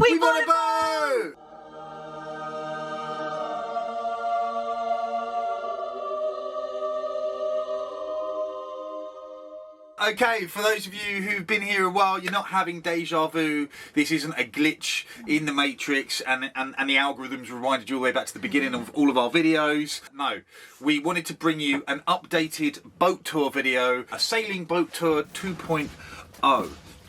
We want a boat! Okay, for those of you who've been here a while, you're not having deja vu. This isn't a glitch in the Matrix and the algorithms reminded you all the way back to the beginning of all of our videos. No, we wanted to bring you an updated boat tour video, a sailing boat tour 2.0.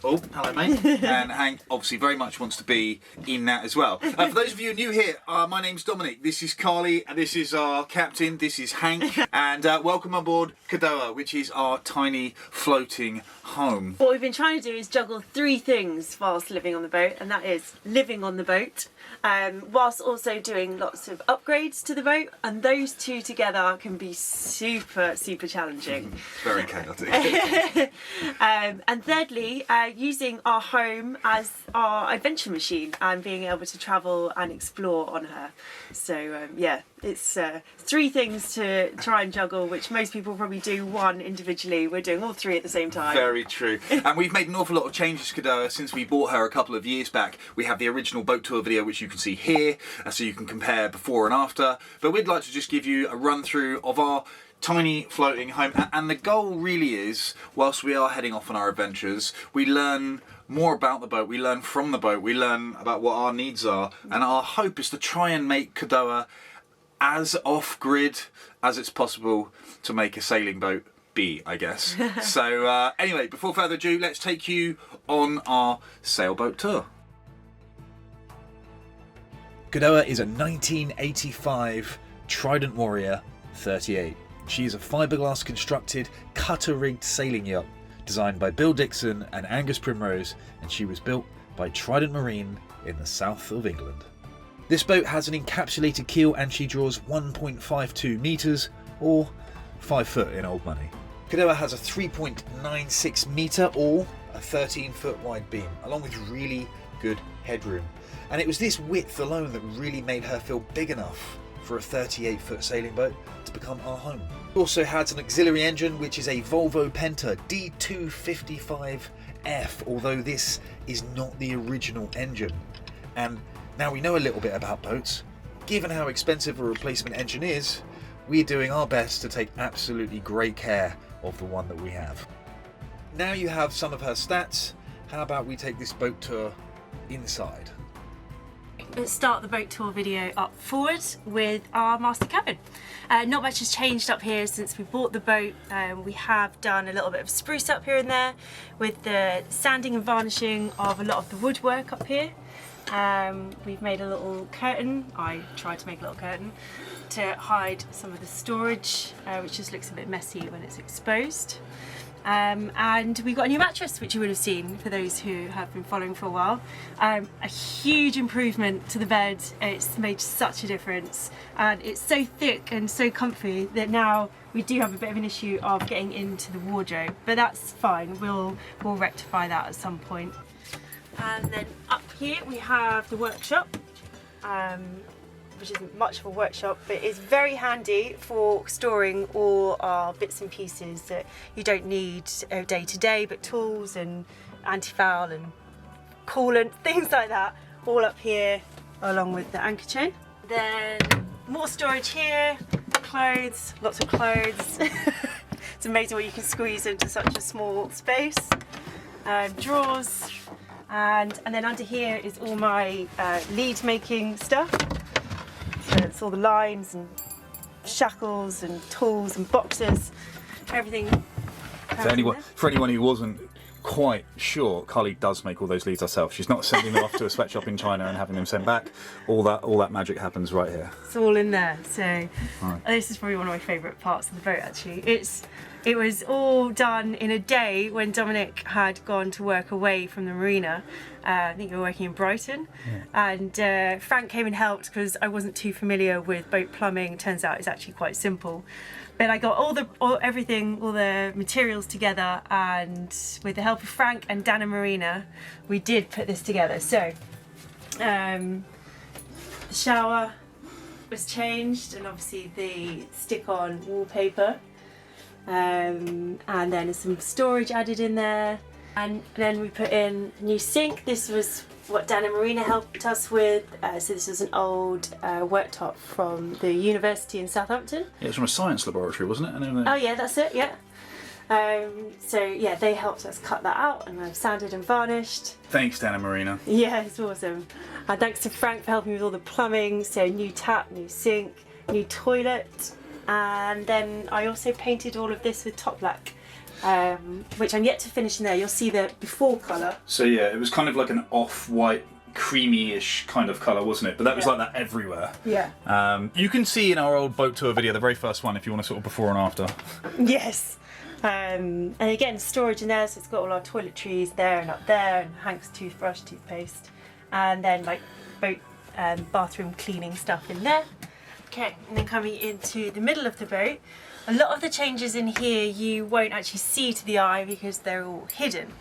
Oh, hello mate. And Hank obviously very much wants to be in that as well. For those of you new here, my name's Dominic, this is Carly, and this is our captain, this is Hank, and welcome aboard Cadoha, which is our tiny floating home. What we've been trying to do is juggle three things whilst living on the boat, and that is living on the boat, whilst also doing lots of upgrades to the boat, and those two together can be super challenging. Very chaotic. And thirdly, using our home as our adventure machine and being able to travel and explore on her. So yeah, it's three things to try and juggle, which most people probably do one individually. We're doing all three at the same time. Very true. And we've made an awful lot of changes to Cadoha since we bought her a couple of years back. We have the original boat tour video, which you can see here, so you can compare before and after. But we'd like to just give you a run through of our tiny floating home, and the goal really is, whilst we are heading off on our adventures, we learn more about the boat, we learn from the boat, we learn about what our needs are, and our hope is to try and make Cadoha as off-grid as it's possible to make a sailing boat be, I guess. So anyway, before further ado, let's take you on our sailboat tour. Cadoha is a 1985 Trident Warrior 38. She is a fiberglass constructed, cutter-rigged sailing yacht designed by Bill Dixon and Angus Primrose, and she was built by Trident Marine in the south of England. This boat has an encapsulated keel and she draws 1.52 metres or 5 foot in old money. Cadoha has a 3.96 metre or a 13 foot wide beam, along with really good headroom. And it was this width alone that really made her feel big enough for a 38 foot sailing boat to become our home. It also has an auxiliary engine, which is a Volvo Penta D255F, although this is not the original engine. And now we know a little bit about boats. Given how expensive a replacement engine is, we're doing our best to take absolutely great care of the one that we have. Now you have some of her stats, how about we take this boat tour inside? Let's start the boat tour video up forward with our master cabin. Not much has changed up here since we bought the boat. We have done a little bit of spruce up here and there with the sanding and varnishing of a lot of the woodwork up here. We've made a little curtain, I tried to make a little curtain, to hide some of the storage, which just looks a bit messy when it's exposed. And we got a new mattress, which you would have seen for those who have been following for a while. A huge improvement to the bed. It's made such a difference, and it's so thick and so comfy that now we do have a bit of an issue of getting into the wardrobe, but that's fine. We'll rectify that at some point. And then up here we have the workshop, which isn't much of a workshop, but it's very handy for storing all our bits and pieces that you don't need day to day, but tools and anti-foul and coolant, things like that, all up here along with the anchor chain. Then more storage here, clothes, lots of clothes. It's amazing what you can squeeze into such a small space. Drawers, and then under here is all my lead making stuff. So it's all the lines and shackles and tools and boxes, everything. For anyone who wasn't quite sure, Carly does make all those leads herself. She's not sending them off to a sweatshop in China and having them sent back. All that magic happens right here. It's all in there. So right. This is probably one of my favourite parts of the boat actually. It was all done in a day when Dominic had gone to work away from the marina. I think you were working in Brighton. Yeah. And Frank came and helped because I wasn't too familiar with boat plumbing. Turns out it's actually quite simple. But I got all the materials together, and with the help of Frank and Dana Marina, we did put this together. So the shower was changed, and obviously the stick-on wallpaper. And then some storage added in there, and then we put in a new sink. This was what Dan and Marina helped us with. So this is an old worktop from the university in Southampton. Yeah, it's from a science laboratory, wasn't it? Oh yeah, that's it, yeah. So yeah, they helped us cut that out, and I've sanded and varnished. Thanks, Dan and Marina. Yeah, it's awesome. And thanks to Frank for helping me with all the plumbing, so new tap, new sink, new toilet, and then I also painted all of this with top black, which I'm yet to finish in there. You'll see the before colour. So yeah, it was kind of like an off-white, creamy-ish kind of colour, wasn't it? But that was like that everywhere. Yeah. You can see in our old boat tour video, the very first one, if you want to sort of before and after. Yes. And again, storage in there, so it's got all our toiletries there and up there, and Hank's toothbrush, toothpaste, and then like boat bathroom cleaning stuff in there. Okay, and then coming into the middle of the boat, a lot of the changes in here you won't actually see to the eye because they're all hidden.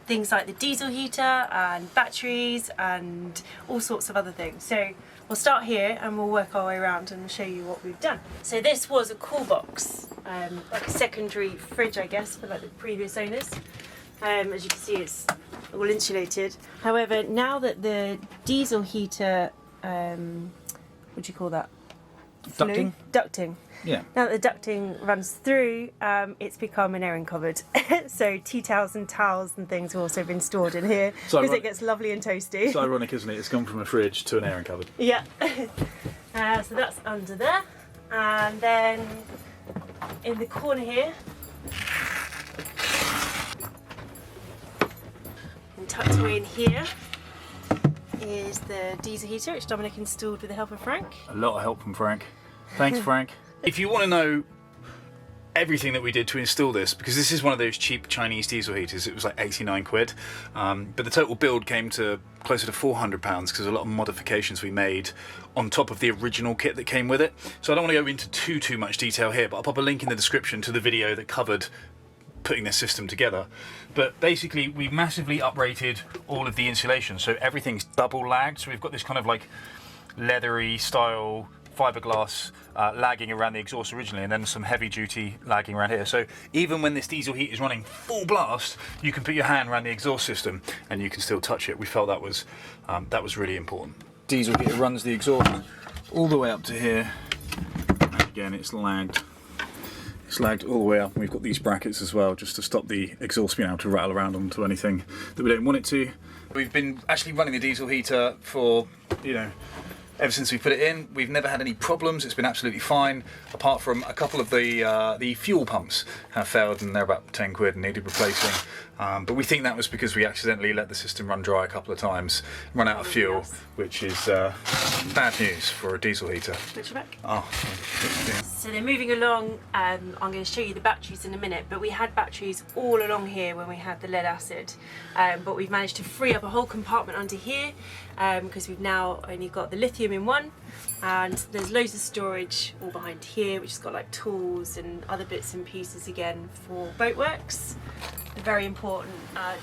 Things like the diesel heater and batteries and all sorts of other things. So we'll start here and we'll work our way around and show you what we've done. So this was a cool box, like a secondary fridge, I guess, for like the previous owners. As you can see, it's all insulated. However, now that the diesel heater, what do you call that? Ducting? Ducting. Yeah. Now that the ducting runs through, it's become an airing cupboard. So tea towels and towels and things have also been stored in here because it gets lovely and toasty. It's ironic, isn't it? It's gone from a fridge to an airing cupboard. Yeah. So that's under there. And then in the corner here, and tucked away in here, is the diesel heater, which Dominic installed with the help of Frank. A lot of help from Frank. Thanks, Frank. If you want to know everything that we did to install this, because this is one of those cheap Chinese diesel heaters, it was like 89 quid, but the total build came to closer to 400 pounds because a lot of modifications we made on top of the original kit that came with it. So I don't want to go into too much detail here, but I'll pop a link in the description to the video that covered putting this system together. But basically we massively uprated all of the insulation, so everything's double lagged, so we've got this kind of like leathery style fiberglass lagging around the exhaust originally, and then some heavy duty lagging around here. So even when this diesel heat is running full blast, you can put your hand around the exhaust system and you can still touch it. We felt that was really important. Diesel heater runs the exhaust all the way up to here, and again it's lagged. It's lagged all the way up, and we've got these brackets as well just to stop the exhaust being able to rattle around onto anything that we don't want it to. We've been actually running the diesel heater for, you know, ever since we put it in. We've never had any problems. It's been absolutely fine, apart from a couple of the fuel pumps have failed, and they're about 10 quid and needed replacing. But we think that was because we accidentally let the system run dry a couple of times, run out of fuel, which is bad news for a diesel heater. Switch back. Oh. So they're moving along. I'm going to show you the batteries in a minute, but we had batteries all along here when we had the lead acid, but we've managed to free up a whole compartment under here because we've now only got the lithium in one, and there's loads of storage all behind here, which has got like tools and other bits and pieces again for boatworks. The very important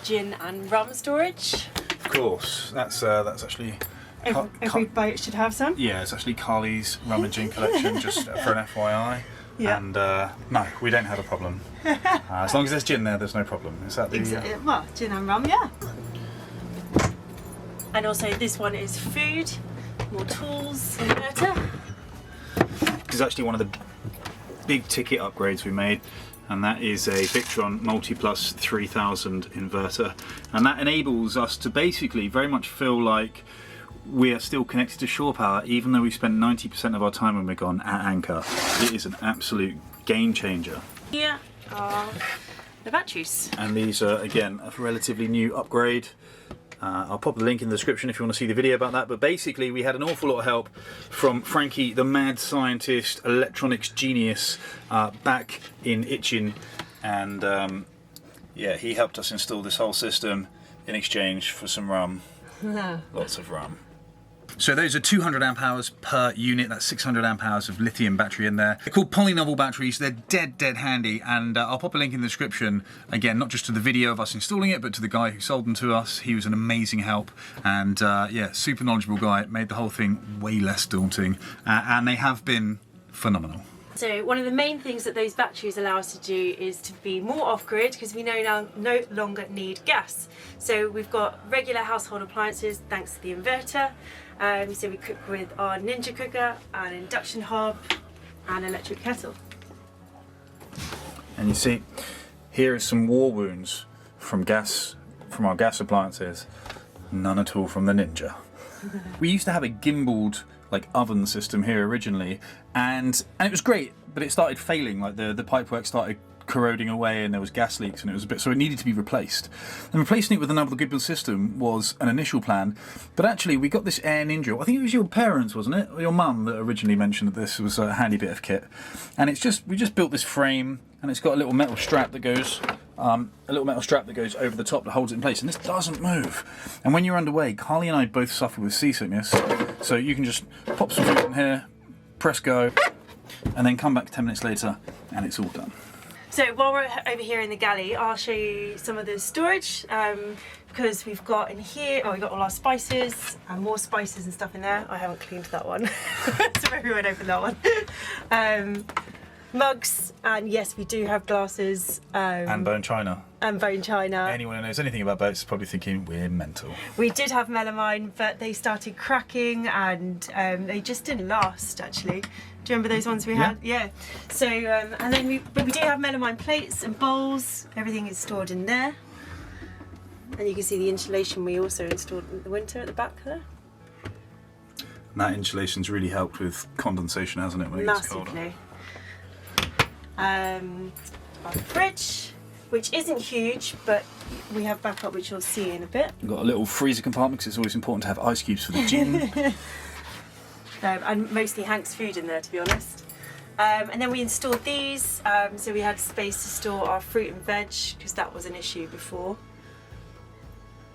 gin and rum storage. Of course, that's actually Every boat should have some. Yeah, it's actually Carly's rum and gin collection, just for an FYI. Yeah. And no, we don't have a problem. As long as there's gin there, there's no problem. Is that the... Exactly. Well, gin and rum, yeah. And also this one is food, more tools, inverter. This is actually one of the big ticket upgrades we made, and that is a Victron Multiplus 3000 inverter, and that enables us to basically very much feel like we are still connected to shore power, even though we spent 90% of our time when we're gone at anchor. It is an absolute game changer. Here are the batteries. And these are, again, a relatively new upgrade. I'll pop the link in the description if you want to see the video about that. But basically, we had an awful lot of help from Frankie, the mad scientist, electronics genius, back in Itchin. And yeah, he helped us install this whole system in exchange for some rum. Lots of rum. So those are 200 amp hours per unit. That's 600 amp hours of lithium battery in there. They're called polynovel batteries. They're dead handy, and I'll pop a link in the description, again, not just to the video of us installing it, but to the guy who sold them to us. He was an amazing help, and yeah, super knowledgeable guy. Made the whole thing way less daunting, and they have been phenomenal. So one of the main things that those batteries allow us to do is to be more off-grid, because we no longer need gas. So we've got regular household appliances thanks to the inverter. So we cook with our Ninja cooker, an induction hob and electric kettle. And you see, here is some war wounds from our gas appliances. None at all from the Ninja. We used to have a gimbaled like oven system here originally, and it was great, but it started failing. Like the pipework started corroding away, and there was gas leaks, and it was a bit, so it needed to be replaced. And replacing it with another gimbal system was an initial plan, but actually we got this Air Ninja. I think it was your parents, wasn't it, or your mum, that originally mentioned that this was a handy bit of kit. And we just built this frame, and it's got a little metal strap that goes over the top that holds it in place, and this doesn't move. And when you're underway, Carly and I both suffer with seasickness, so you can just pop some food in here, press go, and then come back 10 minutes later, and it's all done. So while we're over here in the galley, I'll show you some of the storage, because we've got in here, we've got all our spices and more spices and stuff in there. I haven't cleaned that one, so maybe we won't open that one. Mugs, and yes, we do have glasses. And bone china. And bone china. Anyone who knows anything about boats is probably thinking we're mental. We did have melamine, but they started cracking, and they just didn't last, actually. Do you remember those ones we had? Yeah. So, and then but we do have melamine plates and bowls. Everything is stored in there. And you can see the insulation we also installed in the winter at the back there. And that insulation's really helped with condensation, hasn't it, when it gets colder? Massively. Our fridge, which isn't huge, but we have backup, which you'll see in a bit. We've got a little freezer compartment because it's always important to have ice cubes for the gin. And mostly Hank's food in there, to be honest. And then we installed these, so we had space to store our fruit and veg, because that was an issue before.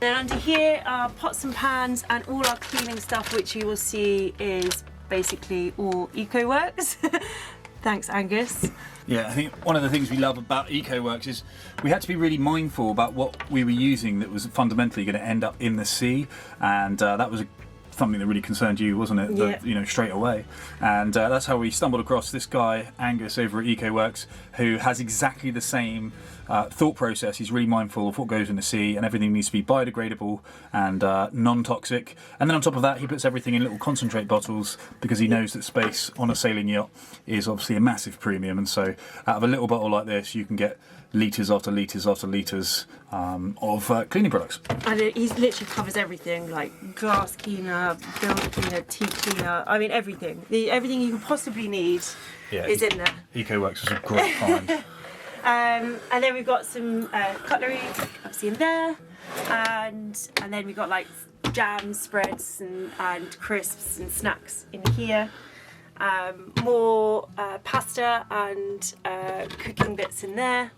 Then under here are pots and pans and all our cleaning stuff, which you will see is basically all EcoWorks. Thanks, Angus. Yeah, I think one of the things we love about EcoWorks is we had to be really mindful about what we were using that was fundamentally going to end up in the sea, and that was something that really concerned you, wasn't it? Yeah. Straight away. And that's how we stumbled across this guy, Angus, over at EcoWorks, who has exactly the same thought process. He's really mindful of what goes in the sea, and everything needs to be biodegradable and non-toxic. And then on top of that, he puts everything in little concentrate bottles, because he knows that space on a sailing yacht is obviously a massive premium. And so out of a little bottle like this, you can get litres after litres after litres of cleaning products. And he literally covers everything, like glass cleaner, build cleaner, tea cleaner, I mean everything. Everything you could possibly need is in there. EcoWorks was a great find. And then we've got some cutlery, obviously in there, and then we've got like jams, spreads, and crisps and snacks in here. More pasta and cooking bits in there.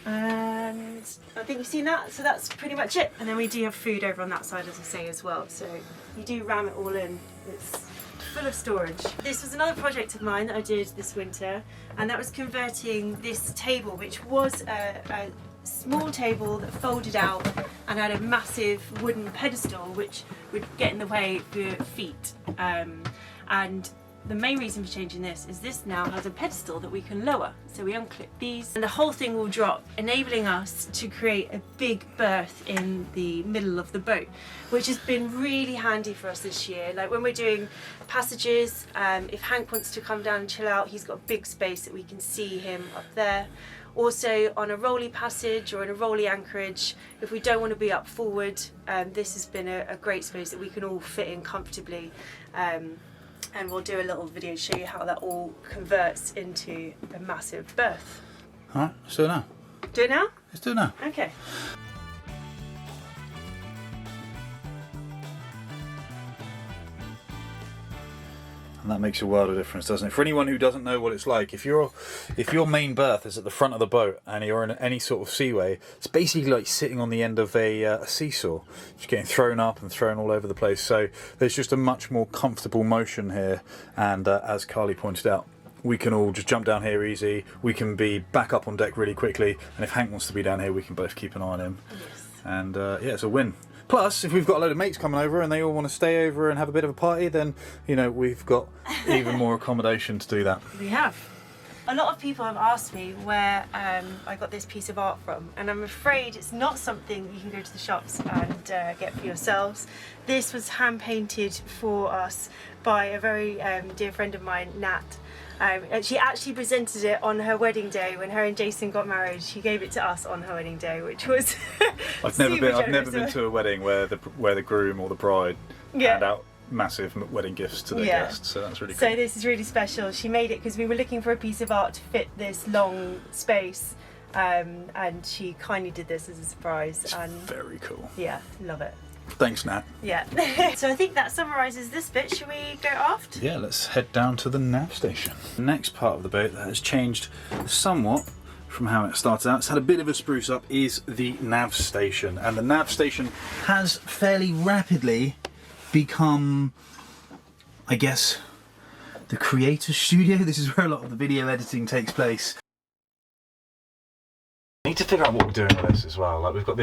And I think you've seen that, so that's pretty much it. And then we do have food over on that side, as I say, as well. So you do ram it all in. It's full of storage. This was another project of mine that I did this winter, and that was converting this table, which was a small table that folded out and had a massive wooden pedestal which would get in the way of your feet. And the main reason for changing this is this now has a pedestal that we can lower. So we unclip these and the whole thing will drop, enabling us to create a big berth in the middle of the boat, which has been really handy for us this year. Like when we're doing passages, if Hank wants to come down and chill out, he's got a big space that we can see him up there. Also on a rolly passage or in a rolly anchorage, if we don't want to be up forward, this has been a great space that we can all fit in comfortably. And we'll do a little video to show you how that all converts into a massive berth. Alright, let's do it now. Do it now? Let's do it now. Okay. And that makes a world of difference, doesn't it? For anyone who doesn't know what it's like, if your main berth is at the front of the boat and you're in any sort of seaway, it's basically like sitting on the end of a seesaw, just getting thrown up and thrown all over the place. So there's just a much more comfortable motion here, and as Carly pointed out, we can all just jump down here easy, we can be back up on deck really quickly, and if Hank wants to be down here, we can both keep an eye on him. Yes. And yeah, it's a win. Plus, if we've got a load of mates coming over and they all want to stay over and have a bit of a party, then, you know, we've got even more accommodation to do that. We have. A lot of people have asked me where I got this piece of art from, and I'm afraid it's not something you can go to the shops and get for yourselves. This was hand painted for us by a very dear friend of mine, Nat. And she actually presented it on her wedding day when her and Jason got married. She gave it to us on her wedding day, which was I've never been to a wedding where the groom or the bride hand out massive wedding gifts to their guests, so that's really cool. So this is really special. She made it because we were looking for a piece of art to fit this long space, and she kindly did this as a surprise. It's very cool. Yeah, love it. Thanks, Nat. Yeah. So I think that summarises this bit. Should we go aft? Yeah, let's head down to the nav station. The next part of the boat that has changed somewhat from how it started out, it's had a bit of a spruce up, is the nav station. And the nav station has fairly rapidly become, I guess, the creator studio. This is where a lot of the video editing takes place. We need to figure out what we're doing with this as well. Like we've got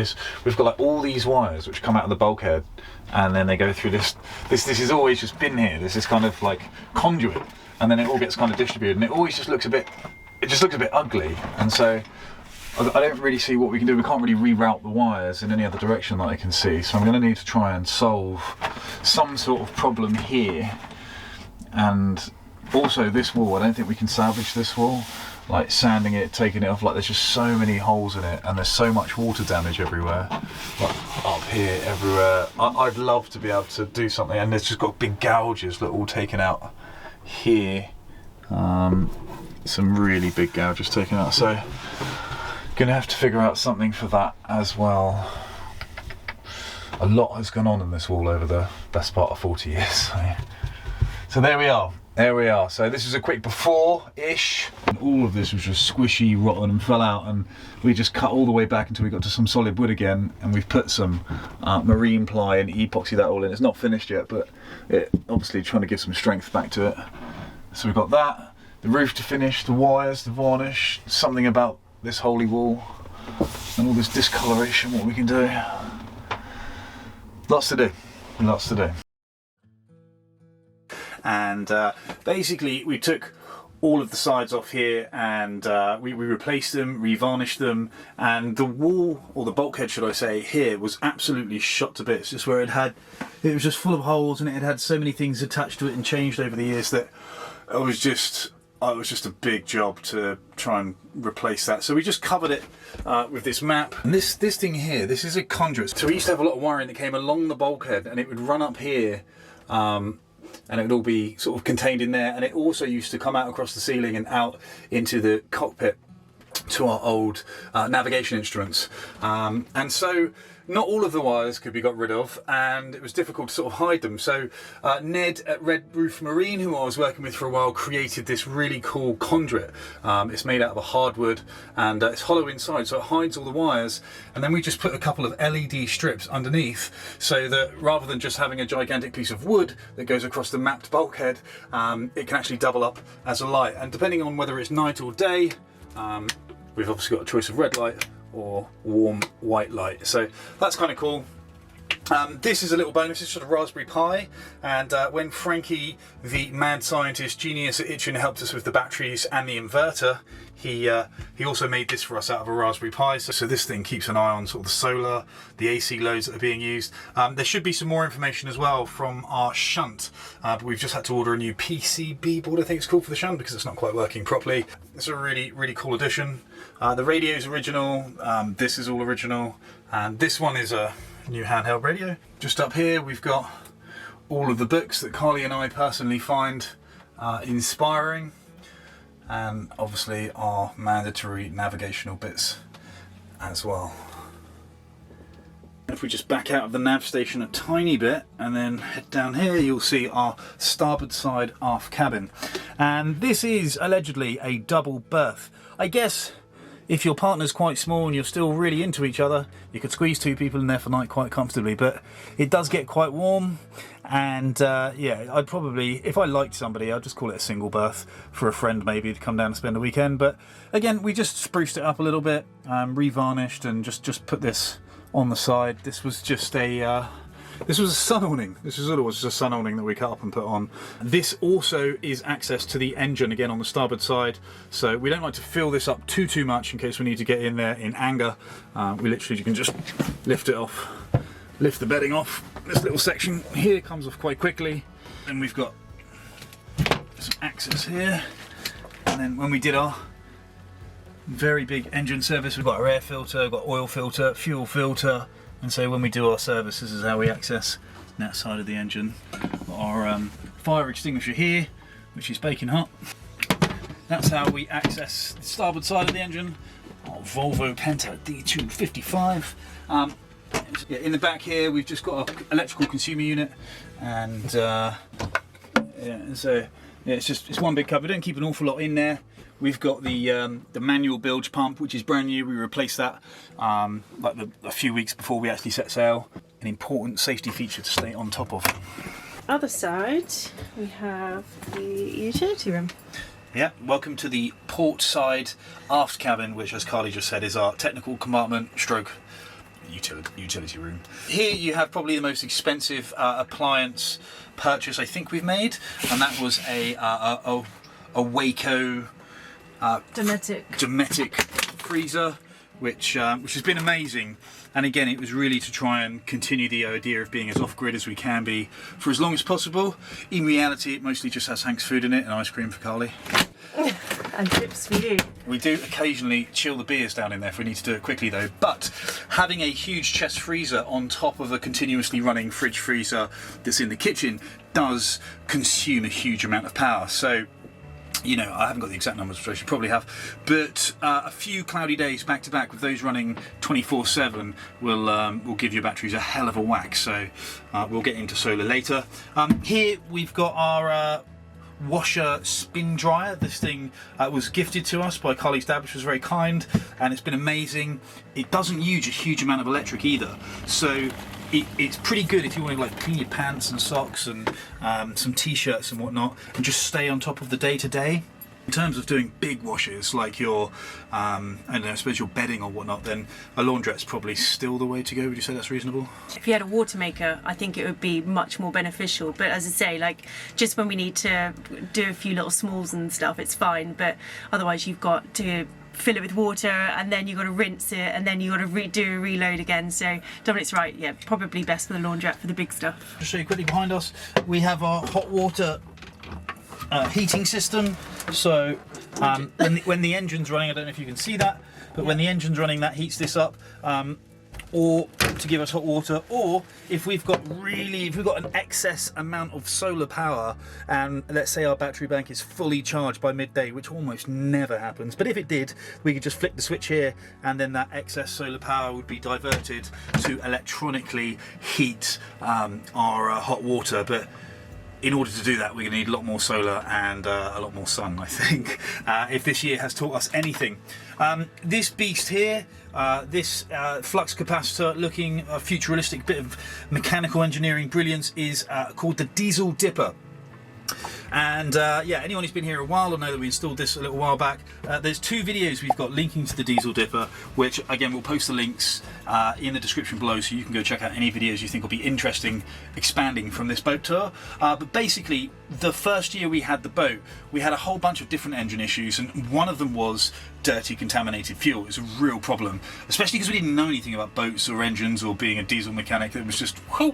like all these wires which come out of the bulkhead, and then they go through this has always just been here. This is kind of like conduit, and then it all gets kind of distributed, and it always just looks a bit ugly. And so I don't really see what we can do. We can't really reroute the wires in any other direction that I can see. So I'm going to need to try and solve some sort of problem here. And also this wall, I don't think we can salvage this wall. Like sanding it, taking it off, like there's just so many holes in it and there's so much water damage everywhere. Like up here, everywhere. I'd love to be able to do something, and there's just got big gouges that are all taken out here. Some really big gouges taken out. So gonna have to figure out something for that as well. A lot has gone on in this wall over the best part of 40 years. So there we are. There we are. So this is a quick before-ish. All of this was just squishy, rotten, and fell out, and we just cut all the way back until we got to some solid wood again, and we've put some marine ply and epoxy that all in. It's not finished yet, but it obviously trying to give some strength back to it. So we've got that, the roof to finish, the wires, the varnish, something about this holy wall, and all this discoloration, what we can do. Lots to do, lots to do. And basically we took all of the sides off here, and we replaced them, revarnished them, and the wall, or the bulkhead should I say, here was absolutely shot to bits. Just where it was just full of holes, and it had so many things attached to it and changed over the years that it was just a big job to try and replace that. So we just covered it with this map. And this thing here, this is a conduit. So we used to have a lot of wiring that came along the bulkhead, and it would run up here, and it would all be sort of contained in there. And it also used to come out across the ceiling and out into the cockpit to our old navigation instruments. And so not all of the wires could be got rid of, and it was difficult to sort of hide them. So Ned at Red Roof Marine, who I was working with for a while, created this really cool conduit. It's made out of a hardwood, and it's hollow inside, so it hides all the wires. And then we just put a couple of LED strips underneath, so that rather than just having a gigantic piece of wood that goes across the mapped bulkhead, it can actually double up as a light. And depending on whether it's night or day, we've obviously got a choice of red light or warm white light. So that's kind of cool. This is a little bonus. It's sort of Raspberry Pi, and when Frankie, the mad scientist genius at Itchin, helped us with the batteries and the inverter, he also made this for us out of a Raspberry Pi. So this thing keeps an eye on sort of the solar, the AC loads that are being used. There should be some more information as well from our shunt, but we've just had to order a new PCB board, I think it's called, for the shunt, because it's not quite working properly. It's a really, really cool addition. The radio is original, this is all original, and this one is a new handheld radio. Just up here we've got all of the books that Carly and I personally find inspiring, and obviously our mandatory navigational bits as well. If we just back out of the nav station a tiny bit and then head down here, you'll see our starboard side aft cabin. And this is allegedly a double berth. I guess if your partner's quite small and you're still really into each other, you could squeeze two people in there for night quite comfortably, but it does get quite warm. And yeah, I'd probably, if I liked somebody, I'd just call it a single berth for a friend maybe to come down and spend a weekend. But again, we just spruced it up a little bit, revarnished, and just put this on the side. This was just a this was a sun awning. This was all it was, just a sun awning that we cut up and put on. This also is access to the engine again on the starboard side, so we don't like to fill this up too much in case we need to get in there in anger. We literally, you can just lift it off, lift the bedding off. This little section here comes off quite quickly. Then we've got some access here, and then when we did our very big engine service, we've got our air filter, we've got oil filter, fuel filter. And so when we do our service, this is how we access that side of the engine. Our fire extinguisher here, which is baking hot. That's how we access the starboard side of the engine. Our Volvo Penta D255. In the back here, we've just got an electrical consumer unit, and it's one big cupboard. We don't keep an awful lot in there. We've got the manual bilge pump, which is brand new. We replaced that a few weeks before we actually set sail. An important safety feature to stay on top of. Other side, we have the utility room. Yeah, welcome to the port side aft cabin, which, as Carly just said, is our technical compartment stroke utility room. Here you have probably the most expensive appliance purchase I think we've made, and that was a Waco Dometic freezer, which has been amazing. And again, it was really to try and continue the idea of being as off-grid as we can be for as long as possible. In reality, it mostly just has Hank's food in it and ice cream for Carly. And chips for you. We do occasionally chill the beers down in there if we need to do it quickly though. But having a huge chest freezer on top of a continuously running fridge freezer that's in the kitchen does consume a huge amount of power. So, you know, I haven't got the exact numbers, which I should probably have, but a few cloudy days back to back with those running 24/7 will give your batteries a hell of a whack. So we'll get into solar later. Here we've got our washer spin dryer. This thing was gifted to us by Carly's dad, which was very kind, and it's been amazing. It doesn't use a huge amount of electric either, so it's pretty good if you want to like clean your pants and socks and some t-shirts and whatnot, and just stay on top of the day-to-day. In terms of doing big washes like your I don't know, I suppose your bedding or whatnot, then a laundrette's probably still the way to go. Would you say that's reasonable? If you had a water maker, I think it would be much more beneficial. But as I say, like just when we need to do a few little smalls and stuff, it's fine. But otherwise, you've got to fill it with water, and then you've got to rinse it, and then you've got to do a reload again. So Dominic's right, yeah, probably best for the laundrette for the big stuff. Just show you quickly behind us, we have our hot water heating system. So when the engine's running, I don't know if you can see that, but when the engine's running, that heats this up, or to give us hot water, or if we've got an excess amount of solar power, and let's say our battery bank is fully charged by midday, which almost never happens, but if it did, we could just flick the switch here, and then that excess solar power would be diverted to electronically heat our hot water. But in order to do that, we're going to need a lot more solar and a lot more sun, I think, if this year has taught us anything. This beast here, this flux capacitor looking futuristic bit of mechanical engineering brilliance, is called the Diesel Dipper. And yeah, anyone who's been here a while will know that we installed this a little while back. There's two videos we've got linking to the Diesel Dipper, which again we'll post the links in the description below, so you can go check out any videos you think will be interesting expanding from this boat tour. But basically, the first year we had the boat, we had a whole bunch of different engine issues, and one of them was dirty, contaminated fuel. It was a real problem, especially because we didn't know anything about boats or engines or being a diesel mechanic. It was just whoo.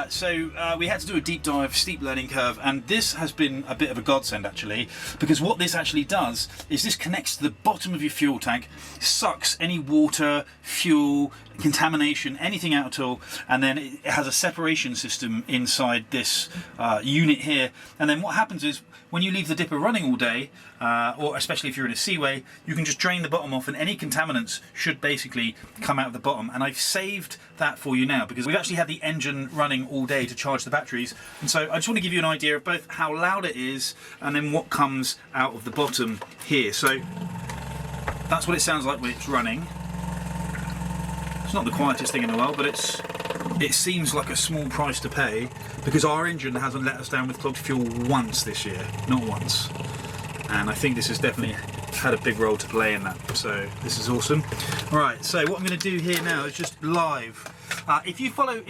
So we had to do a deep dive, steep learning curve, and this has been a bit of a godsend actually, because what this actually does is this connects to the bottom of your fuel tank, sucks any water, fuel, contamination, anything out at all, and then it has a separation system inside this unit here. And then what happens is, when you leave the dipper running all day, or especially if you're in a seaway, you can just drain the bottom off, and any contaminants should basically come out of the bottom. And I've saved that for you now, because we've actually had the engine running all day to charge the batteries. And so I just want to give you an idea of both how loud it is and then what comes out of the bottom here. So that's what it sounds like when it's running. It's not the quietest thing in the world, but it seems like a small price to pay, because our engine hasn't let us down with clogged fuel once this year, not once. And I think this is definitely had a big role to play in that. So this is awesome. All right, so what I'm going to do here now is just live. If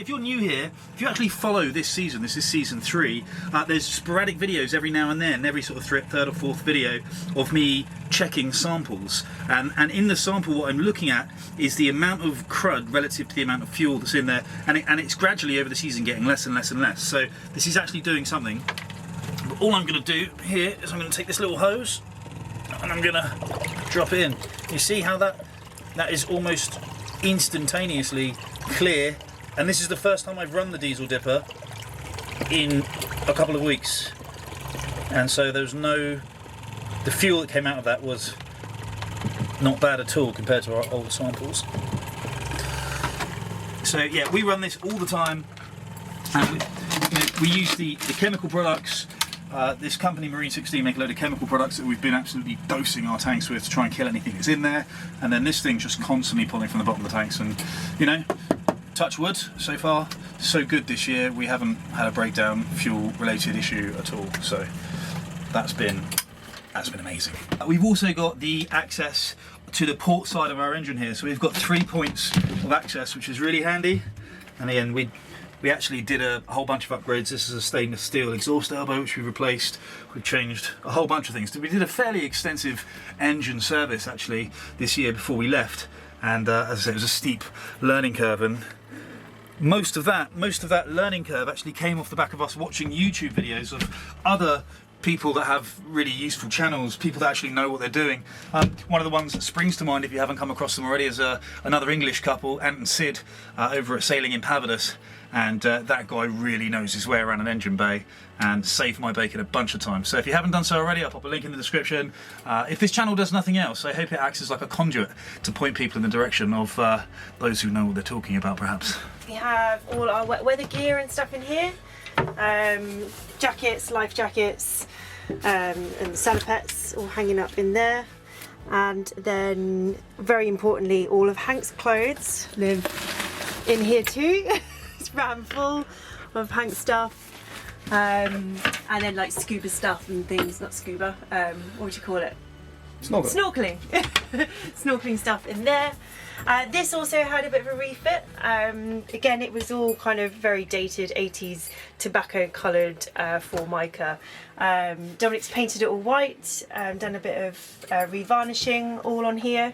you're new here, if you actually follow this season, this is season 3, there's sporadic videos every now and then, every sort of third or fourth video of me checking samples. And in the sample, what I'm looking at is the amount of crud relative to the amount of fuel that's in there, and it's gradually over the season getting less and less and less. So this is actually doing something. But all I'm going to do here is I'm going to take this little hose and I'm going to drop it in. You see how that is almost instantaneously clear, and this is the first time I've run the diesel dipper in a couple of weeks, and so the fuel that came out of that was not bad at all compared to our old samples. So yeah, we run this all the time, and we use the chemical products. This company, Marine 16, make a load of chemical products that we've been absolutely dosing our tanks with to try and kill anything that's in there, and then this thing just constantly pulling from the bottom of the tanks. And you know, touch wood, so far so good this year. We haven't had a breakdown fuel related issue at all, so that's been amazing. We've also got the access to the port side of our engine here, so we've got 3 points of access, which is really handy. And again, we actually did a whole bunch of upgrades. This is a stainless steel exhaust elbow which we replaced. We've changed a whole bunch of things. We did a fairly extensive engine service actually this year before we left, and as I said, it was a steep learning curve, and most of that learning curve actually came off the back of us watching YouTube videos of other people that have really useful channels, people that actually know what they're doing. One of the ones that springs to mind, if you haven't come across them already, is another English couple, Ant and Sid, over at Sailing in Pavidus, and that guy really knows his way around an engine bay and saved my bacon a bunch of times. So if you haven't done so already, I'll pop a link in the description. If this channel does nothing else, I hope it acts as like a conduit to point people in the direction of those who know what they're talking about, perhaps. We have all our wet weather gear and stuff in here. Jackets, life jackets, and salopettes all hanging up in there. And then, very importantly, all of Hank's clothes live in here too. It's ram full of Hank's stuff. And then like scuba stuff and things, not scuba, what would you call it? Snorkeling. Snorkeling stuff in there. This also had a bit of a refit. Again, it was all kind of very dated 80s tobacco coloured Formica. Dominic's painted it all white, done a bit of revarnishing all on here.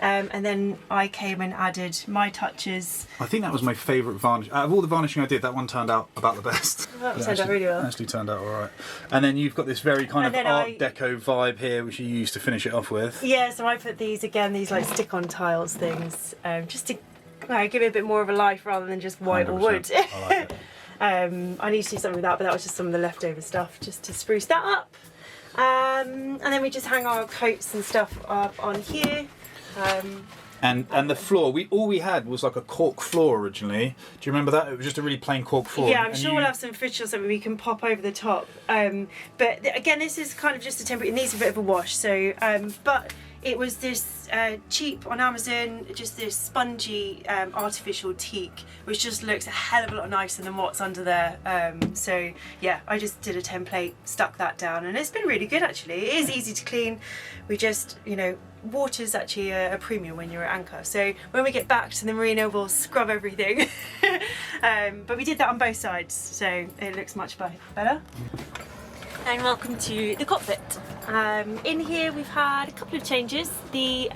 And then I came and added my touches. I think that was my favourite varnish. Out of all the varnishing I did, that one turned out about the best. That turned out really well. Actually turned out alright. And then you've got this very kind of Art Deco vibe here, which you used to finish it off with. Yeah, so I put these like stick-on tiles things, just to give it a bit more of a life rather than just white or wood. I like it. I need to do something with that, but that was just some of the leftover stuff just to spruce that up. And then we just hang our coats and stuff up on here. And the floor, all we had was like a cork floor originally. Do you remember that? It was just a really plain cork floor. Yeah, I'm sure we'll have some fridge or something we can pop over the top. But again, this is kind of just a temporary, it needs a bit of a wash. So, but it was this cheap on Amazon, just this spongy artificial teak, which just looks a hell of a lot nicer than what's under there. So yeah, I just did a template, stuck that down, and it's been really good actually. It is easy to clean. We just, water's actually a premium when you're at anchor. So when we get back to the marina, we'll scrub everything. But we did that on both sides, so it looks much better. And welcome to the cockpit. In here we've had a couple of changes. The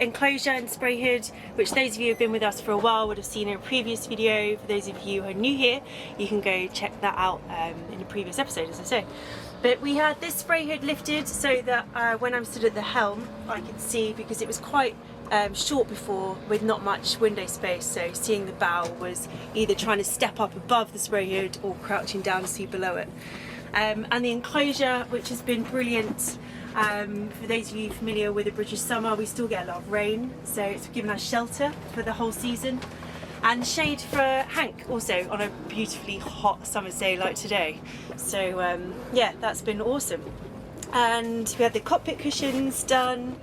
enclosure and spray hood, which those of you who have been with us for a while would have seen in a previous video. For those of you who are new here, you can go check that out in a previous episode, as I say. But we had this spray hood lifted so that when I'm stood at the helm I could see, because it was quite short before with not much window space, so seeing the bow was either trying to step up above the spray hood or crouching down to see below it. And the enclosure, which has been brilliant. For those of you familiar with the British summer, we still get a lot of rain, so it's given us shelter for the whole season. And shade for Hank also on a beautifully hot summer's day like today. So yeah, that's been awesome. And we had the cockpit cushions done.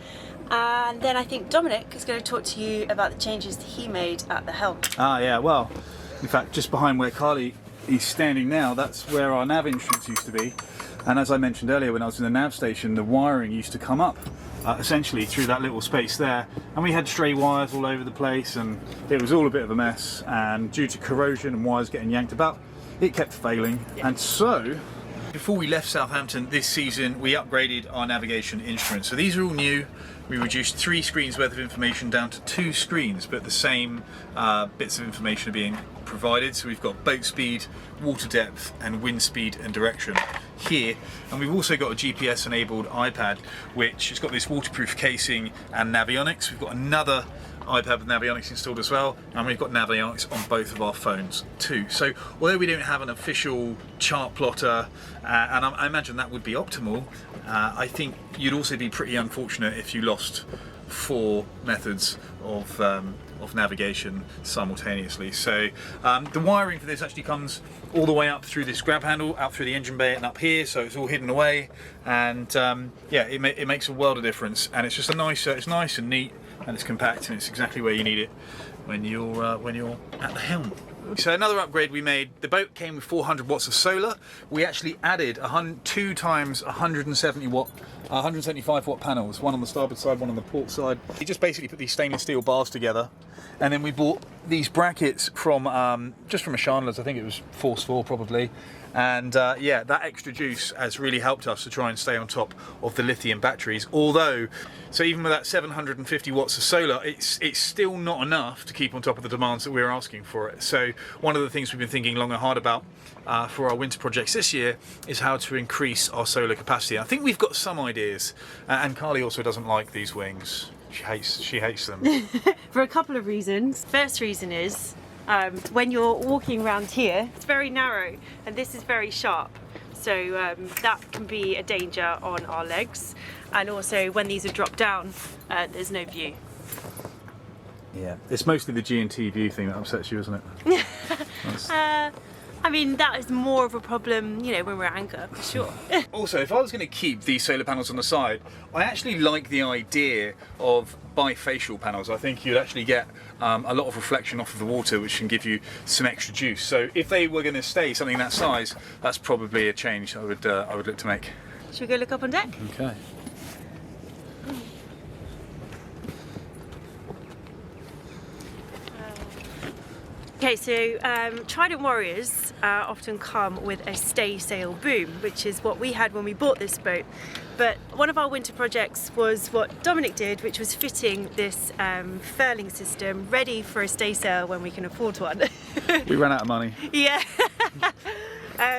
And then I think Dominic is going to talk to you about the changes that he made at the helm. Ah yeah, well, in fact, just behind where Carly is standing now, that's where our nav entrance used to be. And as I mentioned earlier, when I was in the Nav Station, the wiring used to come up essentially through that little space there, and we had stray wires all over the place, and it was all a bit of a mess. And due to corrosion and wires getting yanked about, it kept failing. And so before we left Southampton this season, we upgraded our navigation instruments. So these are all new. We reduced 3 screens worth of information down to 2 screens, but the same bits of information are being provided. So we've got boat speed, water depth, and wind speed and direction here. And we've also got a GPS enabled iPad, which has got this waterproof casing and Navionics. We've got another iPad with Navionics installed as well, and we've got Navionics on both of our phones too. So although we don't have an official chart plotter, and I imagine that would be optimal, I think you'd also be pretty unfortunate if you lost 4 methods of navigation simultaneously. So the wiring for this actually comes all the way up through this grab handle, out through the engine bay and up here, so it's all hidden away, and yeah, it makes a world of difference, and it's just it's nice and neat, and it's compact, and it's exactly where you need it when you're at the helm. So another upgrade we made, the boat came with 400 watts of solar. We actually added 2 times 175 watt panels, one on the starboard side, one on the port side. We just basically put these stainless steel bars together, and then we bought these brackets from just from a Chandler's, I think it was Force 4 probably. And yeah, that extra juice has really helped us to try and stay on top of the lithium batteries. Although, so even with that 750 watts of solar, it's still not enough to keep on top of the demands that we're asking for it. So one of the things we've been thinking long and hard about for our winter projects this year is how to increase our solar capacity. I think we've got some ideas, and Carly also doesn't like these wings. She hates them. For a couple of reasons. First reason is when you're walking around here, it's very narrow and this is very sharp, so that can be a danger on our legs, and also when these are dropped down, there's no view. Yeah, it's mostly the G&T view thing that upsets you, isn't it? I mean, that is more of a problem, you know, when we're at anchor, for sure. Also, if I was going to keep these solar panels on the side, I actually like the idea of bifacial panels. I think you'd actually get a lot of reflection off of the water, which can give you some extra juice. So if they were going to stay something that size, that's probably a change I would look to make. Should we go look up on deck? Okay. Okay, so Trident Warriors often come with a stay sail boom, which is what we had when we bought this boat. But one of our winter projects was what Dominic did, which was fitting this furling system ready for a stay sail when we can afford one. We ran out of money. Yeah.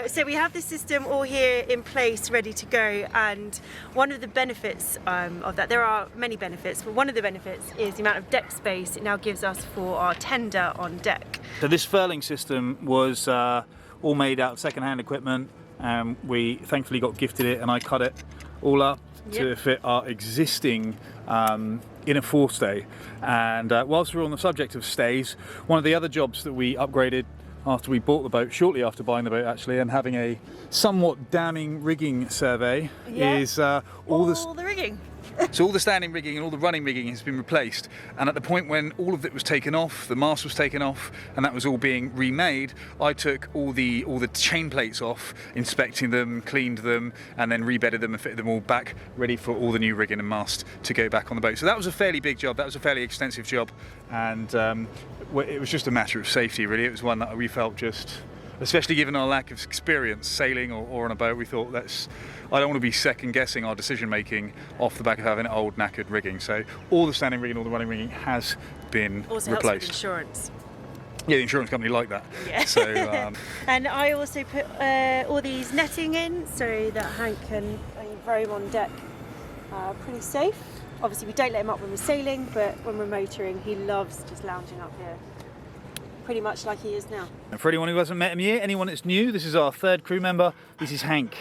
So we have this system all here in place, ready to go, and one of the benefits of that, there are many benefits, but one of the benefits is the amount of deck space it now gives us for our tender on deck. So this furling system was all made out of second-hand equipment, and we thankfully got gifted it, and I cut it all up to fit our existing inner forestay. And whilst we're on the subject of stays, one of the other jobs that we upgraded after we bought the boat, shortly after buying the boat actually, and having a somewhat damning rigging survey, is all the rigging. So all the standing rigging and all the running rigging has been replaced, and at the point when all of it was taken off, the mast was taken off, and that was all being remade, I took all the chain plates off, inspecting them, cleaned them, and then rebedded them and fitted them all back, ready for all the new rigging and mast to go back on the boat. So that was a fairly big job, that was a fairly extensive job, and it was just a matter of safety really. It was one that we felt just, especially given our lack of experience sailing or on a boat, we thought I don't want to be second guessing our decision making off the back of having old knackered rigging. So all the standing rigging, all the running rigging has been also replaced. Helps with insurance. Yeah, the insurance company liked that. Yeah. So, and I also put all these netting in so that Hank can roam on deck pretty safe. Obviously we don't let him up when we're sailing, but when we're motoring he loves just lounging up here, pretty much like he is now. And for anyone who hasn't met him yet, anyone that's new, this is our third crew member. This is Hank.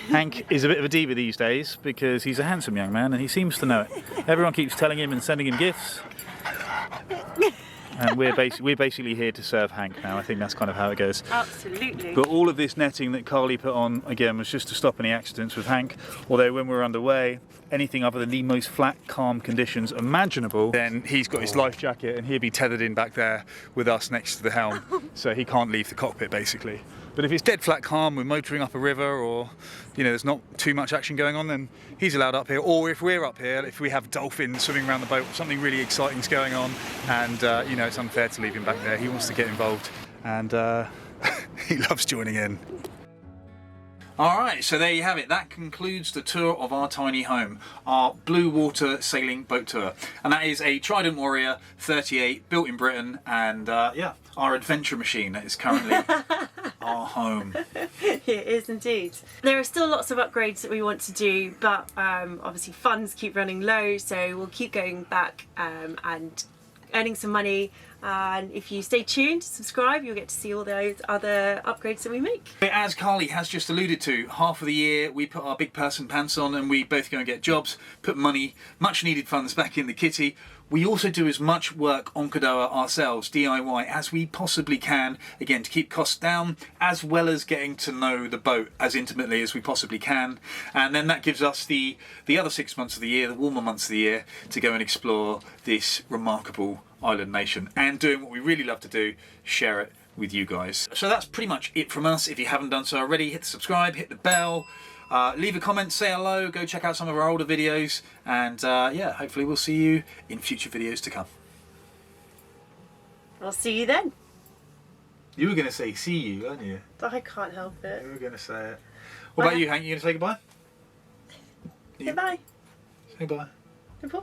Hank is a bit of a diva these days because he's a handsome young man and he seems to know it. Everyone keeps telling him and sending him gifts. And we're basically here to serve Hank now. I think that's kind of how it goes. Absolutely. But all of this netting that Carly put on, again, was just to stop any accidents with Hank. Although when we're underway, anything other than the most flat, calm conditions imaginable, then he's got his life jacket and he'll be tethered in back there with us next to the helm. So he can't leave the cockpit, basically. But if it's dead flat calm, we're motoring up a river, or there's not too much action going on, then he's allowed up here. Or if we're up here, if we have dolphins swimming around the boat, something really exciting is going on, and it's unfair to leave him back there. He wants to get involved, and he loves joining in. Alright, so there you have it. That concludes the tour of our tiny home, our blue water sailing boat tour. And that is a Trident Warrior 38 built in Britain, and our adventure machine that is currently our home. It is indeed. There are still lots of upgrades that we want to do, but obviously funds keep running low, so we'll keep going back and earning some money. And if you stay tuned, subscribe, you'll get to see all those other upgrades that we make. As Carly has just alluded to, half of the year we put our big person pants on and we both go and get jobs, put money, much needed funds back in the kitty. We also do as much work on Cadoha ourselves, DIY, as we possibly can, again, to keep costs down, as well as getting to know the boat as intimately as we possibly can. And then that gives us the other 6 months of the year, the warmer months of the year, to go and explore this remarkable island nation, and doing what we really love to do, share it with you guys. So that's pretty much it from us. If you haven't done so already, hit the subscribe, hit the bell, leave a comment, say hello, go check out some of our older videos, and hopefully we'll see you in future videos to come. I'll see you then. You were going to say see you, weren't you? I can't help it. You were going to say it. What about you, Hank? You going to say goodbye? Goodbye. Say bye. Goodbye.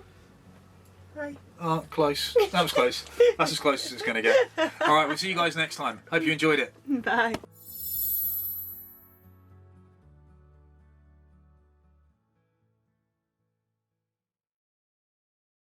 Bye. Oh, close. That was close. That's as close as it's going to get. Alright, we'll see you guys next time. Hope you enjoyed it. Bye.